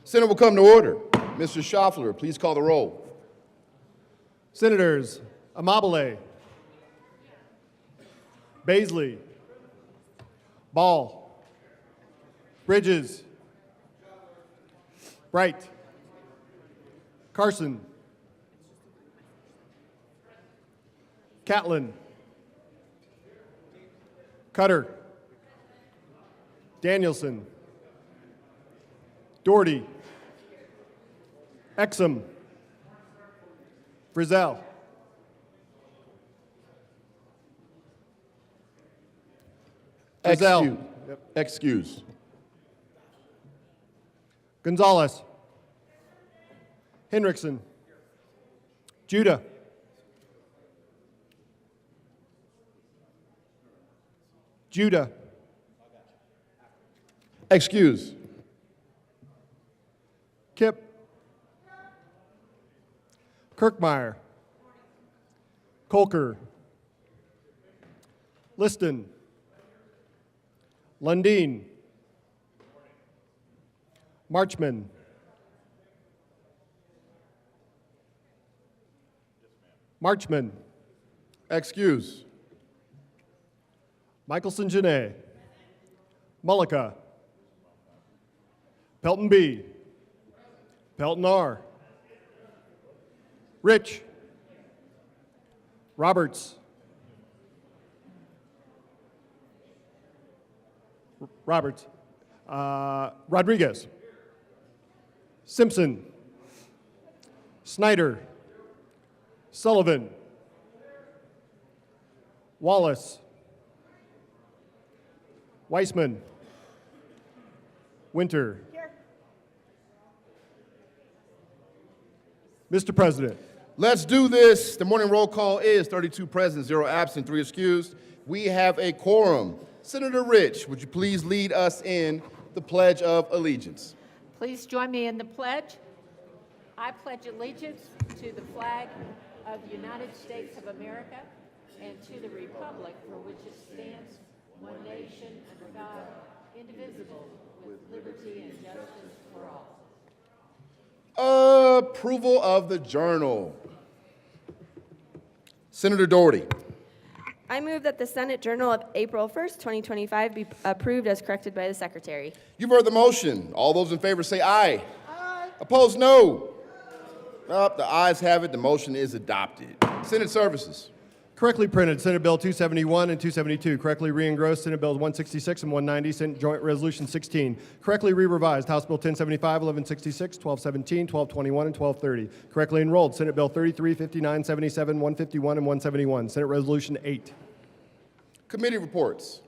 Senate will come to order. Mr. Schaffler, please call the roll. Senators Amabile, Baisley, Ball, Bridges, Bright, Carson, Catlin, Cutter, Danielson, Doherty, Exum, Frizzell, Frizzell. Excuse. Gonzalez, Hendrickson, Judah, Judah, Excuse. Kip, Kirkmeyer, Colker, Liston, Lundeen, Marchman, Marchman, Excuse. Michelson Janae, Mullica, Pelton B, Pelton R, Rich, Roberts, Rodriguez, Simpson, Snyder, Sullivan, Wallace, Weissman, Winter. Mr. President. Let's do this. The morning roll call is 32 present, 0 absent, 3 excused. We have a quorum. Senator Rich, would you please lead us in the Pledge of Allegiance? Please join me in the pledge. I pledge allegiance to the flag of the United States of America and to the republic for which it stands, one nation, under God, indivisible, with liberty and justice for all. Approval of the journal. Senator Doherty. I move that the Senate Journal of April 1st, 2025 be approved as corrected by the Secretary. You've heard the motion. All those in favor say aye. Aye. Opposed, no. The ayes have it. The motion is adopted. Senate Services. Correctly printed, Senate Bill 271 and 272. Correctly re-engrossed, Senate Bills 166 and 190. Senate Joint Resolution 16. Correctly re-revised, House Bill 1075, 1166, 1217, 1221, and 1230. Correctly enrolled, Senate Bill 33, 59, 77, 151, and 171. Senate Resolution 8. Committee reports.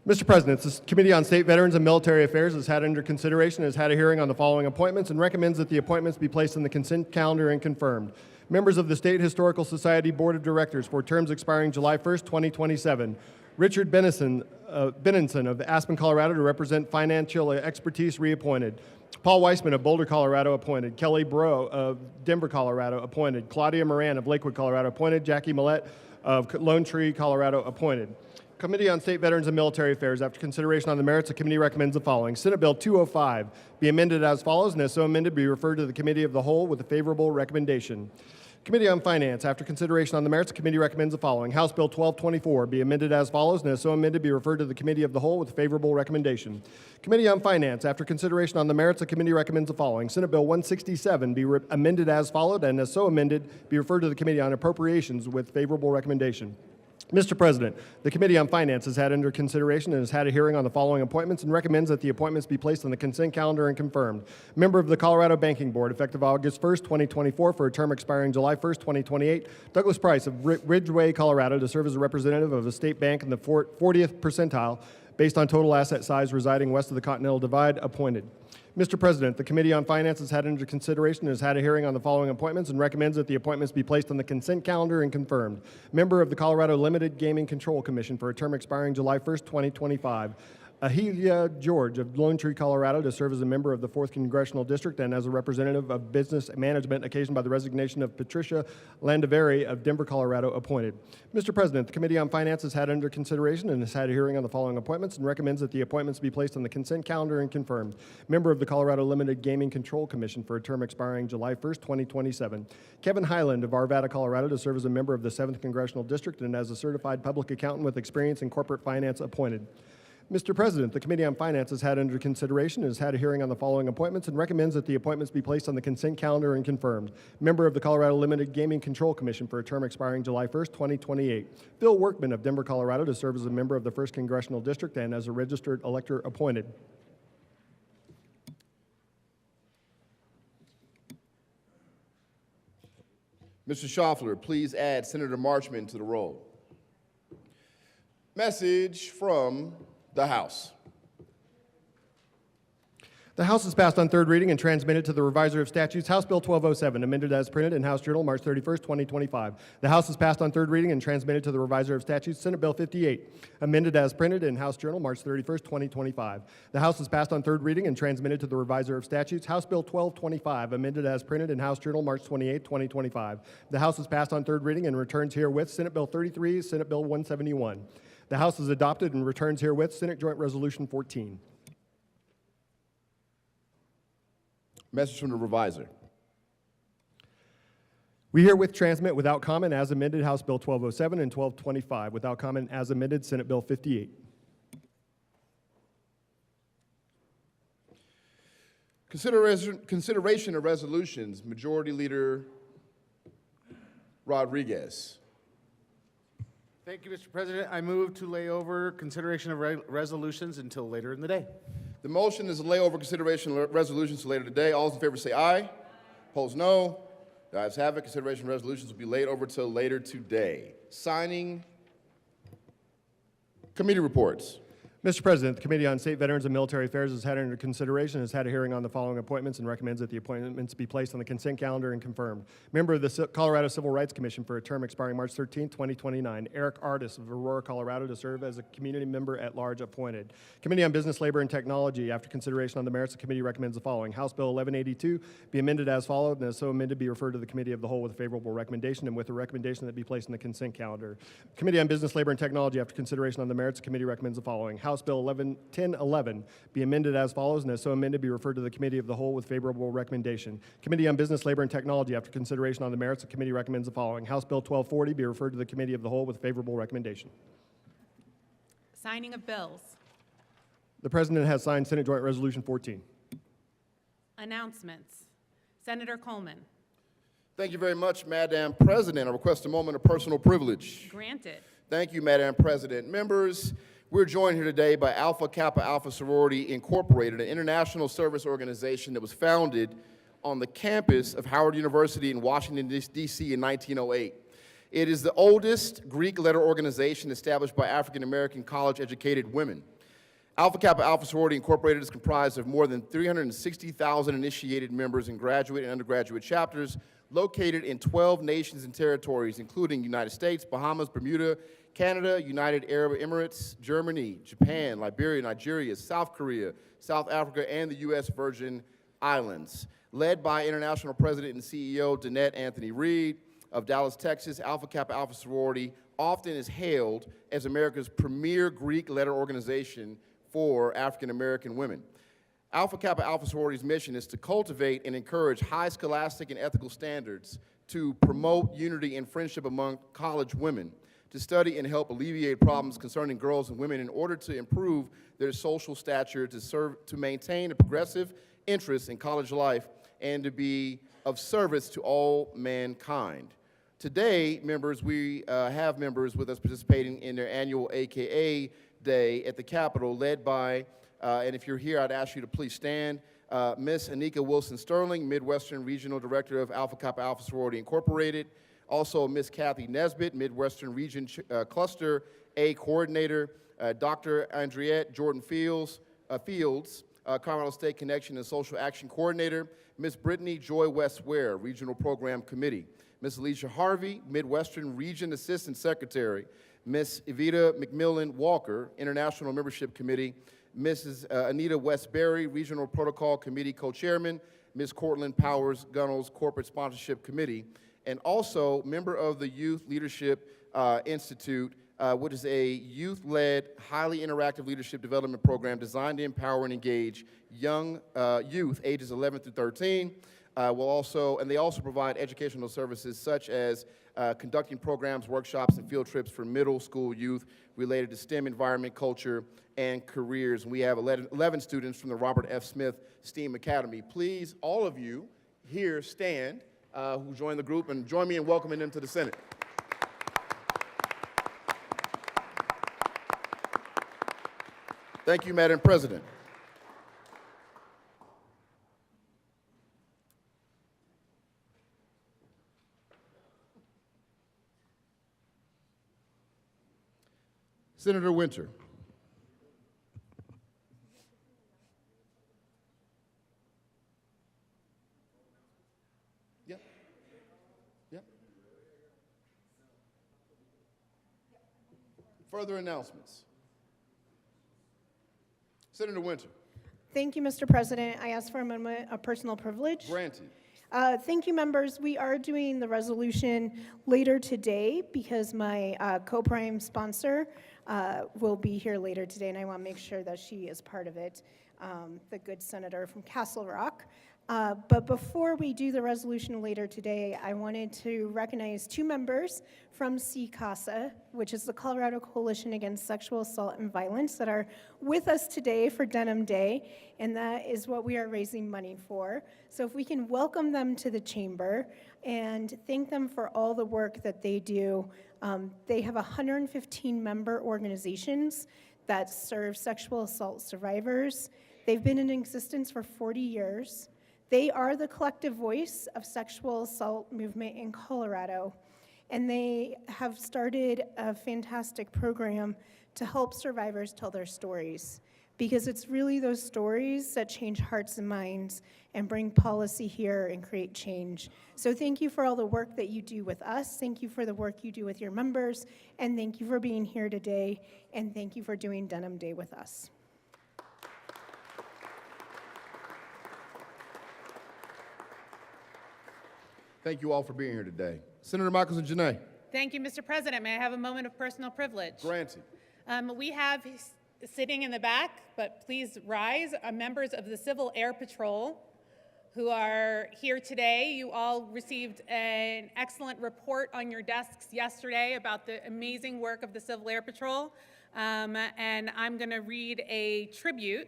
Mr. President, the Committee on State Veterans and Military Affairs has had under consideration and has had a hearing on the following appointments and recommends that the appointments be placed on the consent calendar and confirmed. Members of the State Historical Society Board of Directors for terms expiring July 1st, 2027. Richard Benenson of Aspen, Colorado to represent financial expertise reappointed. Paul Weissman of Boulder, Colorado appointed. Kelly Bro of Denver, Colorado appointed. Claudia Moran of Lakewood, Colorado appointed. Jackie Millette of Lone Tree, Colorado appointed. Committee on State Veterans and Military Affairs, after consideration on the merits, the committee recommends the following. Senate Bill 205 be amended as follows, and as so amended, be referred to the Committee of the Whole with a favorable recommendation. Committee on Finance, after consideration on the merits, the committee recommends the following. House Bill 1224 be amended as follows, and as so amended, be referred to the Committee of the Whole with a favorable recommendation. Committee on Finance, after consideration on the merits, the committee recommends the following. Senate Bill 167 be amended as followed, and as so amended, be referred to the Committee on Appropriations with favorable recommendation. Mr. President, the Committee on Finance has had under consideration and has had a hearing on the following appointments and recommends that the appointments be placed on the consent calendar and confirmed. Member of the Colorado Banking Board, effective August 1st, 2024, for a term expiring July 1st, 2028, Douglas Price of Ridgeway, Colorado, to serve as a representative of a state bank in the 40th percentile based on total asset size residing west of the Continental Divide, appointed. Mr. President, the Committee on Finance has had under consideration and has had a hearing on the following appointments and recommends that the appointments be placed on the consent calendar and confirmed. Member of the Colorado Limited Gaming Control Commission for a term expiring July 1st, 2025. Ahilia George of Lone Tree, Colorado, to serve as a member of the 4th Congressional District and as a representative of business management occasioned by the resignation of Patricia Landaveri of Denver, Colorado, appointed. Mr. President, the Committee on Finance has had under consideration and has had a hearing on the following appointments and recommends that the appointments be placed on the consent calendar and confirmed. Member of the Colorado Limited Gaming Control Commission for a term expiring July 1st, 2027. Kevin Highland of Arvada, Colorado, to serve as a member of the 7th Congressional District and as a certified public accountant with experience in corporate finance appointed. Mr. President, the Committee on Finance has had under consideration and has had a hearing on the following appointments and recommends that the appointments be placed on the consent calendar and confirmed. Member of the Colorado Limited Gaming Control Commission for a term expiring July 1st, 2028. Phil Workman of Denver, Colorado, to serve as a member of the 1st Congressional District and as a registered elector appointed. Mr. Schaffler, please add Senator Marchman to the roll. Message from the House. The House has passed on third reading and transmitted to the Reviser of Statutes House Bill 1207, amended as printed in House Journal March 31st, 2025. The House has passed on third reading and transmitted to the Reviser of Statutes Senate Bill 58, amended as printed in House Journal March 31st, 2025. The House has passed on third reading and transmitted to the Reviser of Statutes House Bill 1225, amended as printed in House Journal March 28, 2025. The House has passed on third reading and returns herewith Senate Bill 33, Senate Bill 171. The House has adopted and returns herewith Senate Joint Resolution 14. Message from the Reviser. We herewith transmit without comment as amended House Bill 1207 and 1225, without comment as amended Senate Bill 58. Consideration of resolutions. Majority Leader Rodriguez. Thank you, Mr. President. I move to lay over consideration of resolutions until later in the day. The motion is to lay over consideration of resolutions to later today. All those in favor say aye. Opposed, no. The ayes have it. Consideration of resolutions will be laid over till later today. Signing committee reports. Mr. President, the Committee on State Veterans and Military Affairs has had under consideration and has had a hearing on the following appointments and recommends that the appointments be placed on the consent calendar and confirmed. Member of the Colorado Civil Rights Commission for a term expiring March 13, 2029. Eric Artis of Aurora, Colorado, to serve as a community member at large appointed. Committee on Business, Labor, and Technology, after consideration on the merits, the committee recommends the following. House Bill 1182 be amended as followed, and as so amended be referred to the Committee of the Whole with a favorable recommendation and with a recommendation that be placed on the consent calendar. Committee on Business, Labor, and Technology, after consideration on the merits, the committee recommends the following. House Bill 1011 be amended as follows, and as so amended be referred to the Committee of the Whole with favorable recommendation. Committee on Business, Labor, and Technology, after consideration on the merits, the committee recommends the following. House Bill 1240 be referred to the Committee of the Whole with favorable recommendation. Signing of bills. The President has signed Senate Joint Resolution 14. Announcements. Senator Coleman. Thank you very much, Madam President. I request a moment of personal privilege. Granted. Thank you, Madam President. Members, we're joined here today by Alpha Kappa Alpha Sorority Incorporated, an international service organization that was founded on the campus of Howard University in Washington, D.C. in 1908. It is the oldest Greek letter organization established by African-American college-educated women. Alpha Kappa Alpha Sorority Incorporated is comprised of more than 360,000 initiated members in graduate and undergraduate chapters located in 12 nations and territories, including United States, Bahamas, Bermuda, Canada, United Arab Emirates, Germany, Japan, Liberia, Nigeria, South Korea, South Africa, and the U.S. Virgin Islands. Led by International President and CEO Danette Anthony Reed of Dallas, Texas, Alpha Kappa Alpha Sorority often is hailed as America's premier Greek letter organization for African American women. Alpha Kappa Alpha Sorority's mission is to cultivate and encourage high scholastic and ethical standards, to promote unity and friendship among college women, to study and help alleviate problems concerning girls and women in order to improve their social stature, to maintain a progressive interest in college life, and to be of service to all mankind. Today, members, we have members with us participating in their annual AKA Day at the Capitol, led by, and if you're here, I'd ask you to please stand, Miss Anika Wilson-Sterling, Midwestern Regional Director of Alpha Kappa Alpha Sorority Incorporated. Also, Miss Kathy Nesbitt, Midwestern Region Cluster A Coordinator. Dr. Andriette Jordan Fields, Colorado State Connection and Social Action Coordinator. Miss Brittany Joy West Ware, Regional Program Committee. Miss Alicia Harvey, Midwestern Region Assistant Secretary. Miss Evita McMillan Walker, International Membership Committee. Mrs. Anita Westbury, Regional Protocol Committee Co-Chairman, Ms. Cortland Powers Gunnels, Corporate Sponsorship Committee, and also member of the Youth Leadership Institute, which is a youth-led, highly interactive leadership development program designed to empower and engage young youth ages 11 through 13. They also provide educational services such as conducting programs, workshops, and field trips for middle school youth related to STEM, environment, culture, and careers. And we have 11 students from the Robert F. Smith STEAM Academy. Please, all of you here stand who joined the group and join me in welcoming them to the Senate. Thank you, Madam President. Senator Winter. Yep. Yep. Further announcements. Senator Winter. Thank you, Mr. President. I ask for a moment of personal privilege. Granted. Thank you, members. We are doing the resolution later today because my co-prime sponsor will be here later today, and I want to make sure that she is part of it, the good senator from Castle Rock. But before we do the resolution later today, I wanted to recognize two members from CCASA, which is the Colorado Coalition Against Sexual Assault and Violence, that are with us today for Denim Day, and that is what we are raising money for. So if we can welcome them to the chamber and thank them for all the work that they do. They have 115 member organizations that serve sexual assault survivors. They've been in existence for 40 years. They are the collective voice of sexual assault movement in Colorado, and they have started a fantastic program to help survivors tell their stories, because it's really those stories that change hearts and minds and bring policy here and create change. So thank you for all the work that you do with us, thank you for the work you do with your members, and thank you for being here today, and thank you for doing Denim Day with us. Thank you all for being here today. Senator Michaelson-Janae. Thank you, Mr. President. May I have a moment of personal privilege? Granted. We have sitting in the back, but please rise, members of the Civil Air Patrol who are here today. You all received an excellent report on your desks yesterday about the amazing work of the Civil Air Patrol, and I'm going to read a tribute.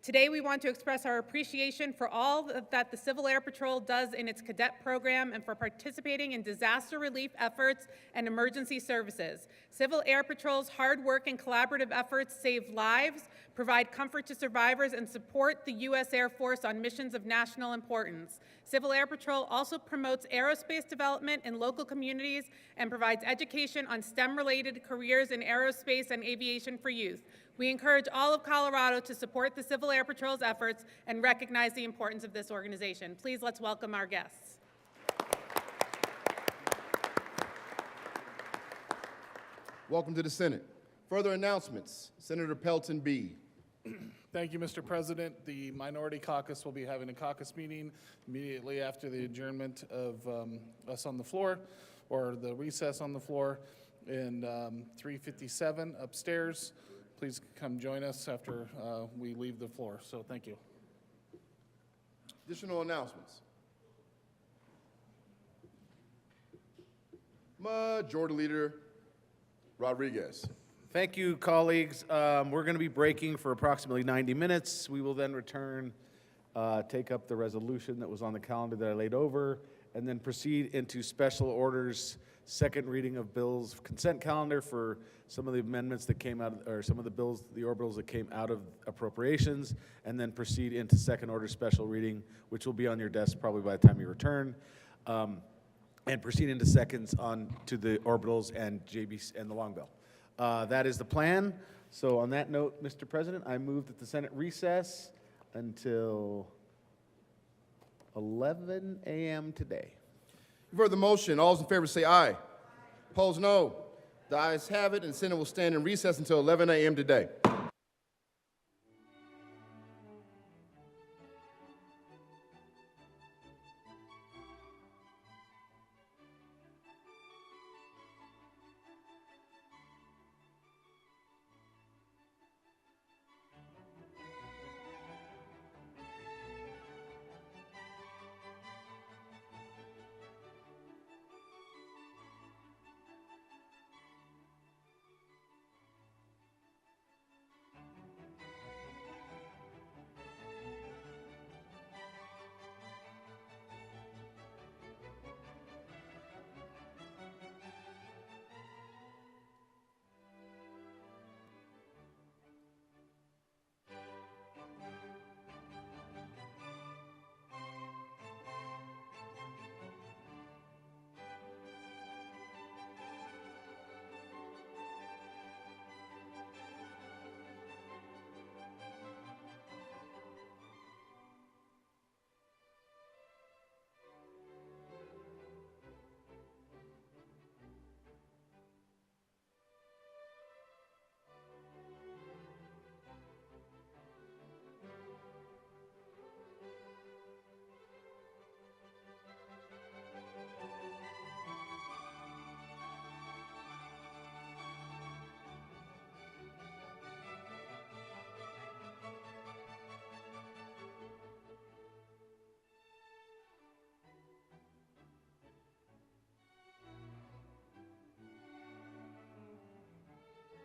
Today, we want to express our appreciation for all that the Civil Air Patrol does in its cadet program and for participating in disaster relief efforts and emergency services. Civil Air Patrol's hard work and collaborative efforts save lives, provide comfort to survivors, and support the U.S. Air Force on missions of national importance. Civil Air Patrol also promotes aerospace development in local communities and provides education on STEM-related careers in aerospace and aviation for youth. We encourage all of Colorado to support the Civil Air Patrol's efforts and recognize the importance of this organization. Please let's welcome our guests. Welcome to the Senate. Further announcements. Senator Pelton B. Thank you, Mr. President. The Minority Caucus will be having a caucus meeting immediately after the adjournment of us on the floor, or the recess on the floor, in 357 upstairs. Please come join us after we leave the floor. So thank you. Additional announcements. Majority Leader Rodriguez. Thank you, colleagues. We're going to be breaking for approximately 90 minutes. We will then return, take up the resolution that was on the calendar that I laid over, and then proceed into special orders, second reading of bills, consent calendar for some of the amendments that came out, or some of the bills, the orbitals that came out of appropriations, and then proceed into second order special reading, which will be on your desk probably by the time you return, and proceed into seconds on to the orbitals and JB and the long bill. That is the plan. So on that note, Mr. President, I move that the Senate recess until 11 a.m. today. You've heard the motion. All those in favor say aye. Opposed, no. The ayes have it, and the Senate will stand in recess until 11 a.m. today.